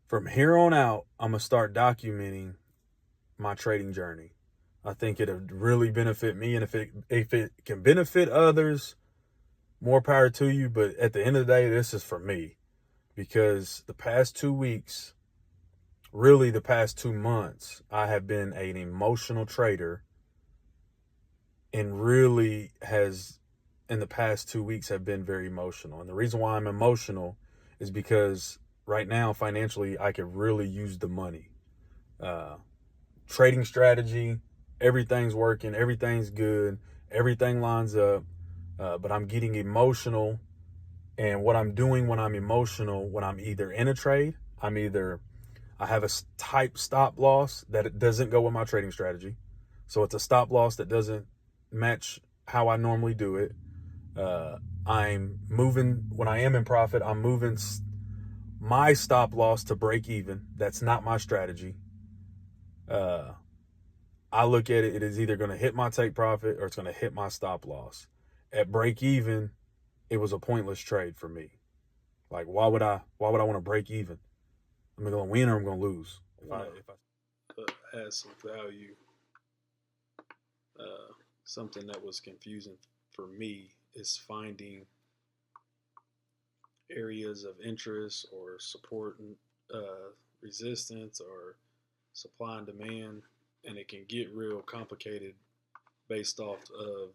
from here on out, I'm going to start documenting my trading journey. I think it'll really benefit me. And if it can benefit others, more power to you. But at the end of the day, this is for me, because the past 2 weeks, really the past 2 months, I have been an emotional trader, and really has, in the past 2 weeks, have been very emotional. And the reason why I'm emotional is because right now, financially, I could really use the money. Uh, Trading strategy, everything's working, everything's good, everything lines up. But I'm getting emotional. And what I'm doing when I'm emotional, when I'm either in a trade, I have a type stop loss that it doesn't go with my trading strategy. So it's a stop loss that doesn't match how I normally do it. I'm moving, when I am in profit, I'm moving my stop loss to break even. That's not my strategy. Uh, I look at it, it is either going to hit my take profit or it's going to hit my stop loss. At break even, it was a pointless trade for me. Like, why would I want to break even? I'm going to win or I'm going to lose. Add some value. Something that was confusing for me is finding areas of interest or support and resistance or supply and demand, and it can get real complicated based off of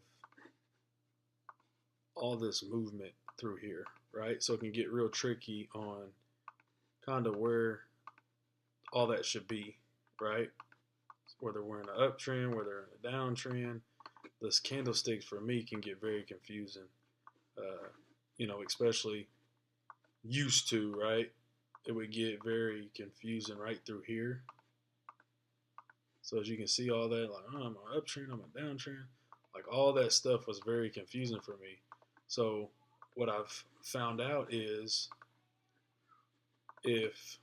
all this movement through here, right? So it can get real tricky on kind of where all that should be, right? Whether we're in an uptrend, whether in a downtrend. This candlesticks for me can get very confusing. Uh, especially used to, right? It would get very confusing right through here. So as you can see, all that, like, oh, I'm an uptrend, I'm a downtrend, like all that stuff was very confusing for me. So what I've found out is if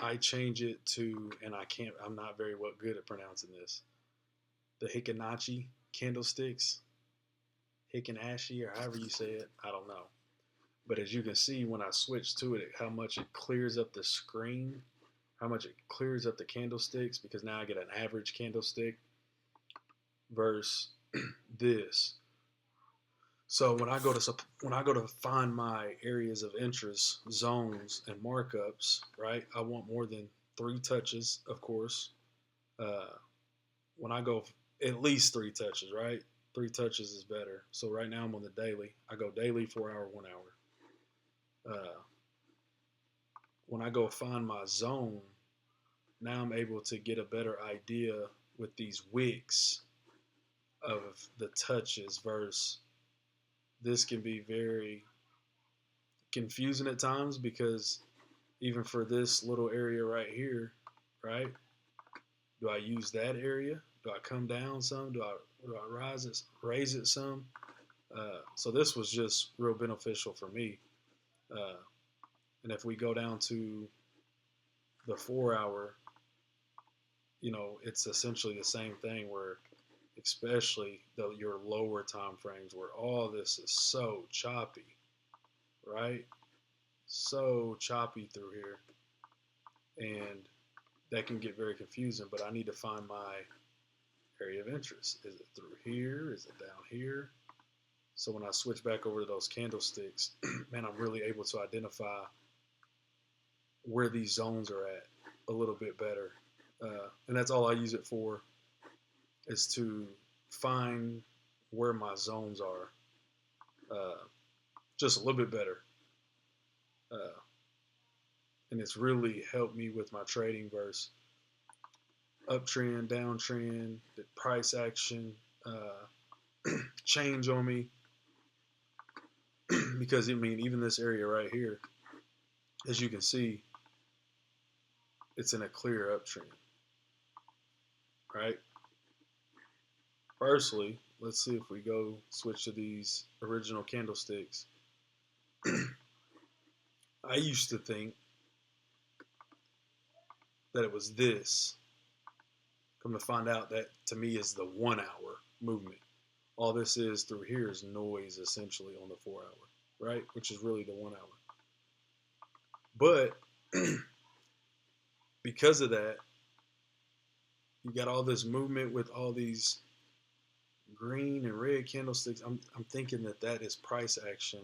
I change it to, and I'm not very well good at pronouncing this, the Hikinachi candlesticks, Hikinashi, or however you say it, I don't know. But as you can see, when I switch to it, how much it clears up the screen, how much it clears up the candlesticks, because now I get an average candlestick versus this. So when I go to find my areas of interest, zones, and markups, right? I want more than 3 touches, of course. Uh, when I go at least 3 touches, right? 3 touches is better. So right now I'm on the daily. I go daily, 4 hour, 1 hour. When I go find my zone, now I'm able to get a better idea with these wicks of the touches versus this can be very confusing at times because even for this little area right here, right? Do I use that area? Do I come down some? Do I raise it some? So this was just real beneficial for me. Uh, and if we go down to the 4 hour, it's essentially the same thing where, especially your lower time frames, where all this is so choppy, right? So choppy through here, and that can get very confusing. But I need to find my area of interest. Is it through here? Is it down here? So when I switch back over to those candlesticks, man, I'm really able to identify where these zones are at a little bit better. And that's all I use it for, is to find where my zones are just a little bit better. Uh, and it's really helped me with my trading versus uptrend, downtrend, the price action change on me. Because, I mean, even this area right here, as you can see, it's in a clear uptrend, right? Firstly, let's see if we go switch to these original candlesticks. I used to think that it was this. Come to find out that to me is the 1 hour movement. All this is through here is noise essentially on the 4 hour, right? Which is really the 1 hour. But because of that, you got all this movement with all these green and red candlesticks. I'm thinking that that is price action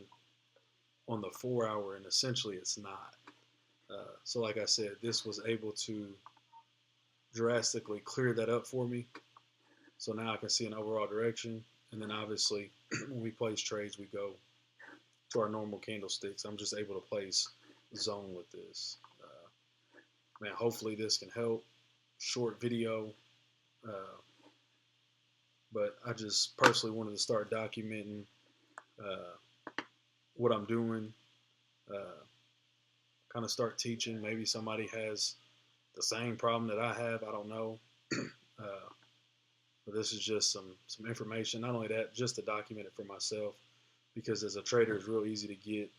on the 4 hour, and essentially it's not. So, like I said, this was able to drastically clear that up for me. So now I can see an overall direction. And then obviously, when we place trades, we go to our normal candlesticks. I'm just able to place zone with this. Man, hopefully this can help. Short video. But I just personally wanted to start documenting what I'm doing. Kind of start teaching. Maybe somebody has the same problem that I have. I don't know. But this is just some information. Not only that, just to document it for myself, because as a trader, it's real easy to get.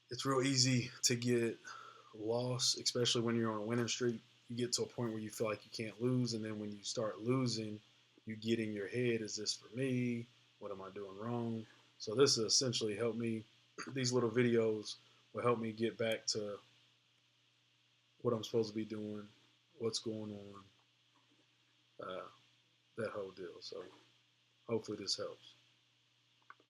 It's real easy to get lost, especially when you're on a winning streak. You get to a point where you feel like you can't lose, and then when you start losing, you get in your head, is this for me? What am I doing wrong? So this has essentially helped me. These little videos will help me get back to what I'm supposed to be doing, what's going on, that whole deal. So hopefully this helps.